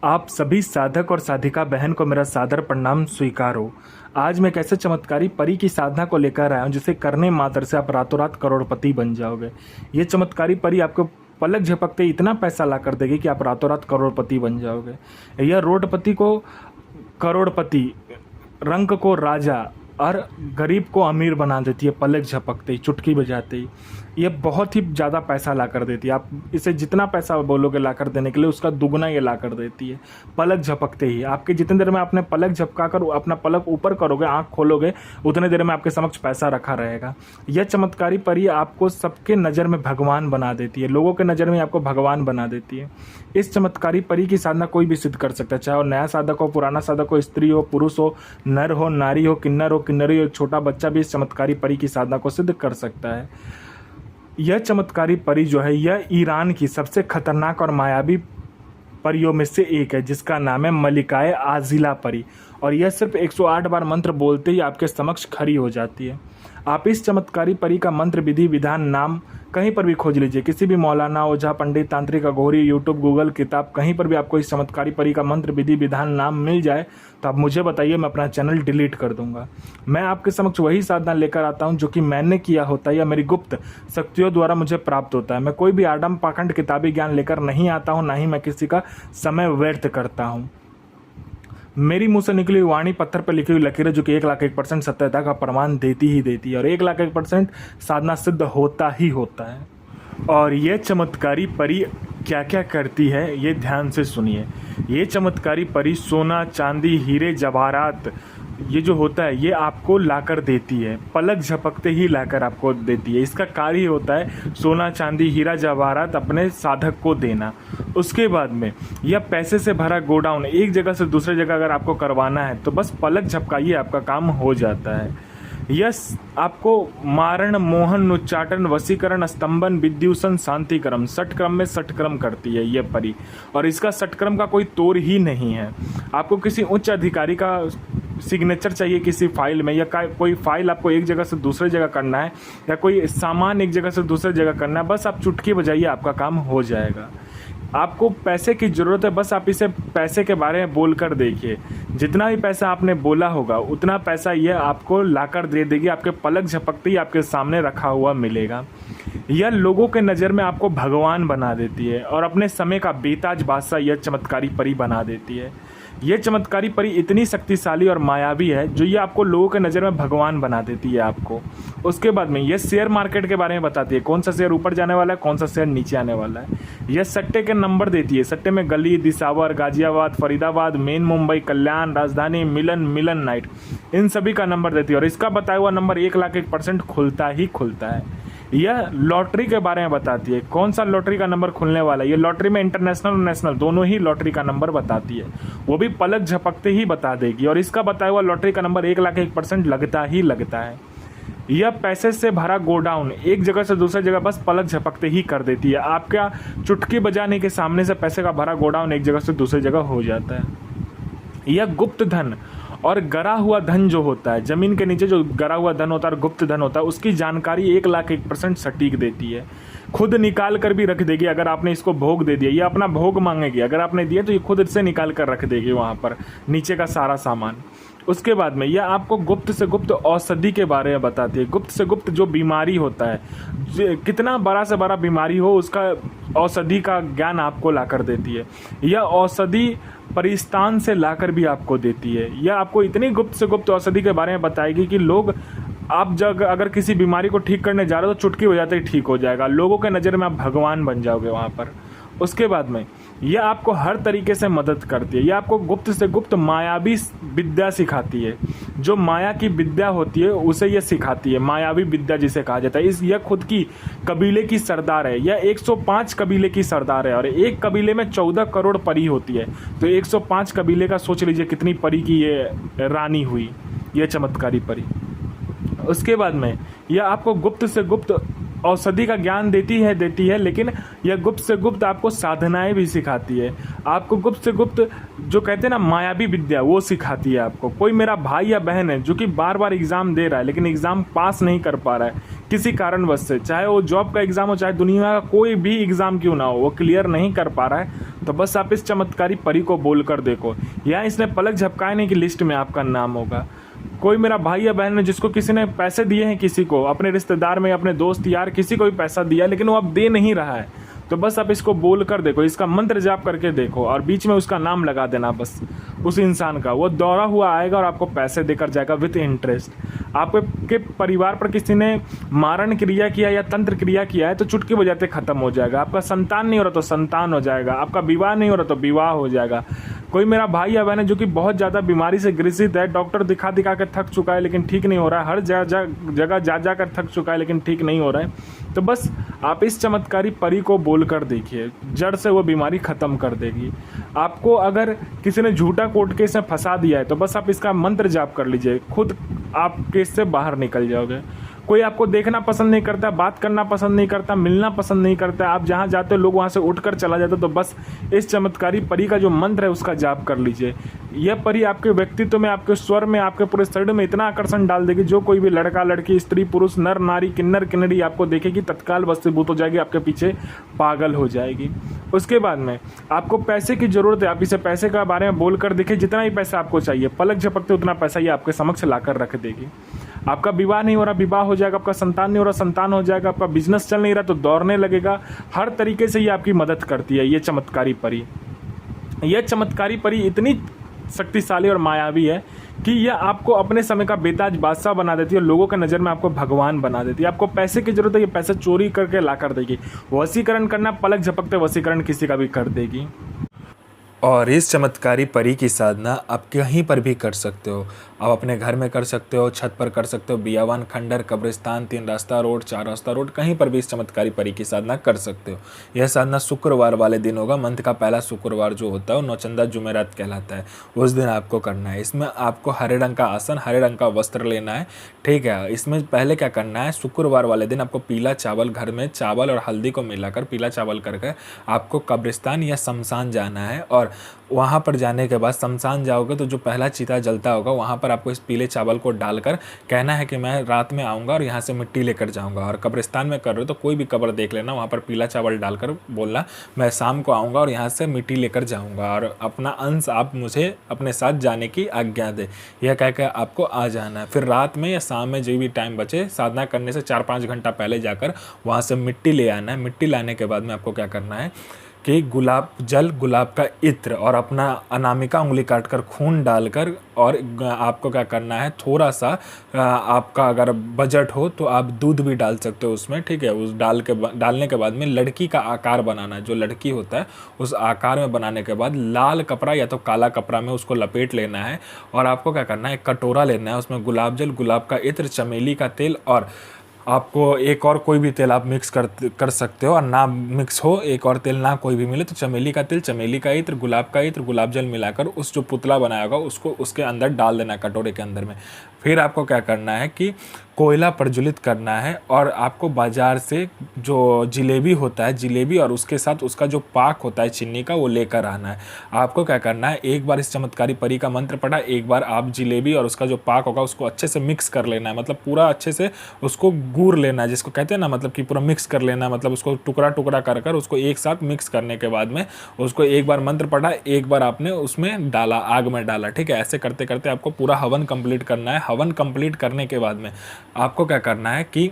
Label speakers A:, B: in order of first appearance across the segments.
A: आप सभी साधक और साधिका बहन को मेरा सादर प्रणाम स्वीकार हो। आज मैं एक ऐसे चमत्कारी परी की साधना को लेकर आया हूँ जिसे करने मात्र से आप रातों रात करोड़पति बन जाओगे। ये चमत्कारी परी आपको पलक झपकते इतना पैसा ला कर देगी कि आप रातों रात करोड़पति बन जाओगे। यह रोडपति को करोड़पति, रंक को राजा और गरीब को अमीर बना देती है पलक झपकते ही, चुटकी बजाते ही। ये बहुत ही ज़्यादा पैसा ला कर देती है। आप इसे जितना पैसा बोलोगे ला कर देने के लिए उसका दुगना ये ला कर देती है पलक झपकते ही। आपके जितनी देर में आपने पलक झपका कर अपना पलक ऊपर करोगे, आंख खोलोगे, उतने देर में आपके समक्ष पैसा रखा रहेगा। यह चमत्कारी परी आपको सबके नज़र में भगवान बना देती है, लोगों के नज़र में आपको भगवान बना देती है। इस चमत्कारी परी की साधना कोई भी सिद्ध कर सकता है, चाहे वो नया साधक हो, पुराना साधक हो, स्त्री हो, पुरुष हो, नर हो, नारी हो, किन्नर हो, किन्नरी हो, छोटा बच्चा भी इस चमत्कारी परी की साधना को सिद्ध कर सकता है। यह चमत्कारी परी जो है यह ईरान की सबसे खतरनाक और मायावी परियों में से एक है, जिसका नाम है मलिकाए आजिला परी। और यह सिर्फ 108 बार मंत्र बोलते ही आपके समक्ष खड़ी हो जाती है। आप इस चमत्कारी परी का मंत्र, विधि, विधान, नाम कहीं पर भी खोज लीजिए, किसी भी मौलाना, ओझा, पंडित, तांत्रिक, अघोरी, यूट्यूब, गूगल, किताब, कहीं पर भी आपको इस चमत्कारी परी का मंत्र, विधि, विधान, नाम मिल जाए तो आप मुझे बताइए, मैं अपना चैनल डिलीट कर दूंगा। मैं आपके समक्ष वही साधना लेकर आता हूं जो कि मैंने किया होता है या मेरी गुप्त शक्तियों द्वारा मुझे प्राप्त होता है। मैं कोई भी आडम पाखंड किताबी ज्ञान लेकर नहीं आता हूँ, ना ही मैं किसी का समय व्यर्थ करता हूँ। मेरी मुंह से निकली हुई वाणी पत्थर पर लिखी हुई लकीरें जो कि 1,01% सत्यता का प्रमाण देती ही देती है, और 1,01% साधना सिद्ध होता ही होता है। और ये चमत्कारी परी क्या क्या करती है ये ध्यान से सुनिए। ये चमत्कारी परी सोना, चांदी, हीरे, जवाहरात, ये जो होता है ये आपको लाकर देती है, पलक झपकते ही लाकर आपको देती है। इसका कार्य होता है सोना, चांदी, हीरा, जवाहरात अपने साधक को देना। उसके बाद में यह पैसे से भरा गोडाउन एक जगह से दूसरी जगह अगर आपको करवाना है तो बस पलक झपकाइए, आपका काम हो जाता है। यस, आपको मारण, मोहन, उच्चाटन, वशीकरण, स्तंभन, विद्युषण, शांतिक्रम, षटक्रम में षटक्रम करती है ये परी। और इसका षटक्रम का कोई तोड़ ही नहीं है। आपको किसी उच्च अधिकारी का सिग्नेचर चाहिए किसी फाइल में, या कोई फाइल आपको एक जगह से दूसरी जगह करना है, या कोई सामान एक जगह से दूसरी जगह करना है, बस आप चुटकी बजाइए, आपका काम हो जाएगा। आपको पैसे की ज़रूरत है, बस आप इसे पैसे के बारे में बोलकर देखिए। जितना भी पैसा आपने बोला होगा उतना पैसा यह आपको लाकर दे देगी, आपके पलक झपकते ही आपके सामने रखा हुआ मिलेगा। यह लोगों के नज़र में आपको भगवान बना देती है और अपने समय का बेताज बादशाह यह चमत्कारी परी बना देती है। यह चमत्कारी परी इतनी शक्तिशाली और मायावी है जो ये आपको लोगों के नज़र में भगवान बना देती है आपको। उसके बाद में यह शेयर मार्केट के बारे में बताती है, कौन सा शेयर ऊपर जाने वाला है, कौन सा शेयर नीचे आने वाला है। यह सट्टे के नंबर देती है, सट्टे में गली, दिसावर, गाजियाबाद, फरीदाबाद, मेन मुंबई, कल्याण, राजधानी, मिलन नाइट, इन सभी का नंबर देती है। और इसका बताया हुआ नंबर 1,01% खुलता ही खुलता है। यह लॉटरी के बारे में बताती है, कौन सा लॉटरी का नंबर खुलने वाला है। ये लॉटरी में इंटरनेशनल और नेशनल दोनों ही लॉटरी का नंबर बताती है, वो भी पलक झपकते ही बता देगी। और इसका बताया हुआ लॉटरी का नंबर 1,01% लगता ही लगता है। यह पैसे से भरा गोडाउन एक जगह से दूसरी जगह बस पलक झपकते ही कर देती है। आपका चुटकी बजाने के सामने से पैसे का भरा गोडाउन एक जगह से दूसरी जगह हो जाता है। यह गुप्त धन और गरा हुआ धन जो होता है, जमीन के नीचे जो गरा हुआ धन होता है और गुप्त धन होता है, उसकी जानकारी 1,01% सटीक देती है। खुद निकाल कर भी रख देगी अगर आपने इसको भोग दे दिया। ये अपना भोग मांगेगी, अगर आपने दिया तो ये खुद से निकाल कर रख देगी वहाँ पर नीचे का सारा सामान। उसके बाद में यह आपको गुप्त से गुप्त औषधि के बारे में बताती है। गुप्त से गुप्त जो बीमारी होता है, कितना बड़ा से बड़ा बीमारी हो, उसका औषधि का ज्ञान आपको ला कर देती है। यह औषधि परिस्तान से लाकर भी आपको देती है। यह आपको इतनी गुप्त से गुप्त औषधि के बारे में बताएगी कि लोग, आप जब अगर किसी बीमारी को ठीक करने जा रहे हो तो चुटकी हो जाते ही ठीक हो जाएगा। लोगों के नज़र में आप भगवान बन जाओगे वहाँ पर। उसके बाद में यह आपको हर तरीके से मदद करती है। यह आपको गुप्त से गुप्त मायावी विद्या सिखाती है। जो माया की विद्या होती है उसे यह सिखाती है, मायावी विद्या जिसे कहा जाता है। यह खुद की कबीले की सरदार है। यह 105 कबीले की सरदार है और एक कबीले में 14 करोड़ परी होती है। तो 105 कबीले का सोच लीजिए कितनी परी की ये रानी हुई, यह चमत्कारी परी। उसके बाद में यह आपको गुप्त से गुप्त औषधि का ज्ञान देती है, लेकिन यह गुप्त से गुप्त आपको साधनाएं भी सिखाती है। आपको गुप्त से गुप्त जो कहते हैं ना मायावी विद्या, वो सिखाती है आपको। कोई मेरा भाई या बहन है जो कि बार बार एग्ज़ाम दे रहा है लेकिन एग्ज़ाम पास नहीं कर पा रहा है किसी कारणवश से, चाहे वो जॉब का एग्ज़ाम हो, चाहे दुनिया का कोई भी एग्ज़ाम क्यों ना हो, वो क्लियर नहीं कर पा रहा है, तो बस आप इस चमत्कारी परी को बोल कर देखो। यहाँ इसने पलक झपकाने की लिस्ट में आपका नाम होगा। कोई मेरा भाई या बहन है जिसको किसी ने पैसे दिए हैं, किसी को, अपने रिश्तेदार में, अपने दोस्त यार, किसी को भी पैसा दिया, लेकिन वो अब दे नहीं रहा है, तो बस आप इसको बोल कर देखो, इसका मंत्र जाप करके देखो और बीच में उसका नाम लगा देना बस उस इंसान का। वो दौड़ा हुआ आएगा और आपको पैसे देकर जाएगा विथ इंटरेस्ट। आपके परिवार पर किसी ने मारण क्रिया किया या तंत्र क्रिया किया है तो चुटकी बजाते खत्म हो जाएगा। आपका संतान नहीं हो रहा तो संतान हो जाएगा। आपका विवाह नहीं हो रहा तो विवाह हो जाएगा। कोई मेरा भाई या बहन है जो कि बहुत ज़्यादा बीमारी से ग्रसित है, डॉक्टर दिखा दिखा कर थक चुका है लेकिन ठीक नहीं हो रहा है, हर जगह जा कर थक चुका है लेकिन ठीक नहीं हो रहा है, तो बस आप इस चमत्कारी परी को बोल कर देखिए, जड़ से वो बीमारी ख़त्म कर देगी। आपको अगर किसी ने झूठा कोर्ट केस में फंसा दिया है तो बस आप इसका मंत्र जाप कर लीजिए, खुद आप केस से बाहर निकल जाओगे। कोई आपको देखना पसंद नहीं करता, बात करना पसंद नहीं करता, मिलना पसंद नहीं करता, आप जहाँ जाते हो लोग वहाँ से उठकर चला जाता, तो बस इस चमत्कारी परी का जो मंत्र है उसका जाप कर लीजिए। यह परी आपके व्यक्तित्व में, आपके स्वर में, आपके पूरे शरीर में इतना आकर्षण डाल देगी, जो कोई भी लड़का लड़की, स्त्री पुरुष, नर नारी, किन्नर किन्नरी आपको देखेगी तत्काल वशीभूत हो जाएगी, आपके पीछे पागल हो जाएगी। उसके बाद में आपको पैसे की ज़रूरत है, आप इसे पैसे के बारे में बोल कर देखिए, जितना ही पैसा आपको चाहिए पलक झपकते उतना पैसा ये आपके समक्ष लाकर रख देगी। आपका विवाह नहीं हो रहा, विवाह हो जाएगा। आपका संतान नहीं हो रहा, संतान हो जाएगा। आपका बिजनेस चल नहीं रहा तो दौड़ने लगेगा। हर तरीके से ये आपकी मदद करती है ये चमत्कारी परी। यह चमत्कारी परी इतनी शक्तिशाली और मायावी है कि यह आपको अपने समय का बेताज बादशाह बना देती है, लोगों के नज़र में आपको भगवान बना देती है। आपको पैसे की जरूरत है, ये पैसे चोरी करके ला कर देगी। वशीकरण करना, पलक झपकते वशीकरण किसी का भी कर देगी।
B: और इस चमत्कारी परी की साधना आप कहीं पर भी कर सकते हो। आप अपने घर में कर सकते हो, छत पर कर सकते हो, बियावान, खंडर, कब्रिस्तान, 3 रास्ता रोड, 4 रास्ता रोड, कहीं पर भी इस चमत्कारी परी की साधना कर सकते हो। यह साधना शुक्रवार वाले दिन होगा। मंथ का पहला शुक्रवार जो होता है वो नौचंदा जुमेरात कहलाता है, उस दिन आपको करना है। इसमें आपको हरे रंग का आसन, हरे रंग का वस्त्र लेना है, ठीक है। इसमें पहले क्या करना है, शुक्रवार वाले दिन आपको पीला चावल, घर में चावल और हल्दी को मिलाकर पीला चावल करके आपको कब्रिस्तान या शमशान जाना है। और वहाँ पर जाने के बाद शमशान जाओगे तो जो पहला चिता जलता होगा वहाँ पर आपको इस पीले चावल को डालकर कहना है कि मैं रात में आऊँगा और यहाँ से मिट्टी लेकर जाऊँगा। और कब्रिस्तान में कर रहे हो तो कोई भी कब्र देख लेना, वहाँ पर पीला चावल डालकर बोलना मैं शाम को आऊँगा और यहाँ से मिट्टी लेकर जाऊँगा और अपना अंश आप मुझे अपने साथ जाने की आज्ञा दे, यह कह कर आपको आ जाना है। फिर रात में या शाम में जो भी टाइम बचे, साधना करने से 4-5 घंटा पहले जाकर वहाँ से मिट्टी ले आना है। मिट्टी लाने के बाद में आपको क्या करना है कि गुलाब जल, गुलाब का इत्र और अपना अनामिका उंगली काटकर खून डालकर, और आपको क्या करना है, थोड़ा सा आपका अगर बजट हो तो आप दूध भी डाल सकते हो उसमें, ठीक है। उस डालने के बाद में लड़की का आकार बनाना है, जो लड़की होता है उस आकार में बनाने के बाद लाल कपड़ा या तो काला कपड़ा में उसको लपेट लेना है। और आपको क्या करना है, एक कटोरा लेना है, उसमें गुलाब जल, गुलाब का इत्र, चमेली का तेल और आपको एक और कोई भी तेल आप मिक्स कर सकते हो। और ना मिक्स हो, एक और तेल ना कोई भी मिले तो चमेली का तेल, चमेली का इत्र, गुलाब जल मिलाकर उस जो पुतला बनाया होगा उसको उसके अंदर डाल देना, कटोरे के अंदर में। फिर आपको क्या करना है कि कोयला प्रज्वलित करना है और आपको बाज़ार से जो जिलेबी होता है, जिलेबी और उसके साथ उसका जो पाक होता है चीनी का, वो लेकर आना है। आपको क्या करना है, एक बार इस चमत्कारी परी का मंत्र पढ़ा, एक बार आप जिलेबी और उसका जो पाक होगा उसको अच्छे से मिक्स कर लेना है, मतलब पूरा अच्छे से उसको गूर लेना है, जिसको कहते हैं ना, मतलब कि पूरा मिक्स कर लेना है, मतलब उसको टुकड़ा टुकड़ा कर उसको एक साथ मिक्स करने के बाद में उसको एक बार मंत्र पढ़ा, एक बार आपने उसमें डाला, आग में डाला, ठीक है। ऐसे करते करते आपको पूरा हवन कंप्लीट करना है। हवन कंप्लीट करने के बाद में आपको क्या करना है कि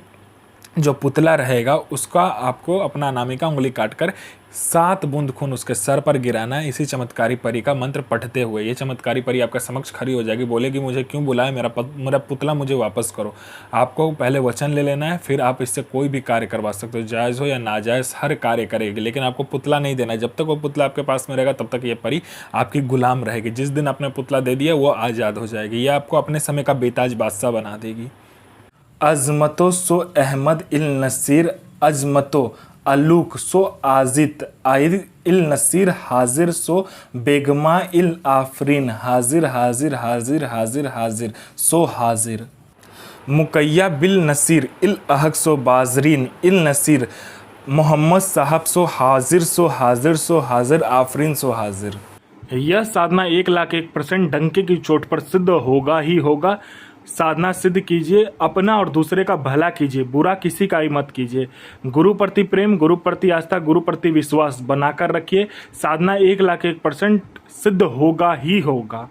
B: जो पुतला रहेगा उसका आपको अपना अनामिका उंगली काटकर 7 बूंद खून उसके सर पर गिराना है, इसी चमत्कारी परी का मंत्र पढ़ते हुए। ये चमत्कारी परी आपके समक्ष खड़ी हो जाएगी, बोलेगी मुझे क्यों बुलाया, मेरा पुतला मुझे वापस करो। आपको पहले वचन ले लेना है, फिर आप इससे कोई भी कार्य करवा सकते हो, जायज़ हो या नाजायज़, हर कार्य करेगी, लेकिन आपको पुतला नहीं देना है। जब तक वो पुतला आपके पास में रहेगा तब तक ये परी आपकी गुलाम रहेगी। जिस दिन आपने पुतला दे दिया वो आज़ाद हो जाएगी। ये आपको अपने समय का बेताज बादशाह बना देगी। अज़मतो सो अहमद इल नसीर, अज़मतो अलूक सो आजित आइर इल नसीर, हाजिर सो बेगमा इल आफरीन, हाजिर हाजिर हाजिर हाजिर हाजिर सो हाजिर। मुकैया बिल नसीर इल अहक सो बाजरीन इल नसीर, मोहम्मद साहब सो हाजिर सो हाजिर सो हाजिर, आफरीन सो हाजिर।
A: यह साधना 1,01,000% डंके की चोट पर सिद्ध होगा ही होगा। साधना सिद्ध कीजिए, अपना और दूसरे का भला कीजिए, बुरा किसी का ही मत कीजिए। गुरु प्रति प्रेम, गुरु प्रति आस्था, गुरु प्रति विश्वास बनाकर रखिए। साधना 1,01% सिद्ध होगा ही होगा।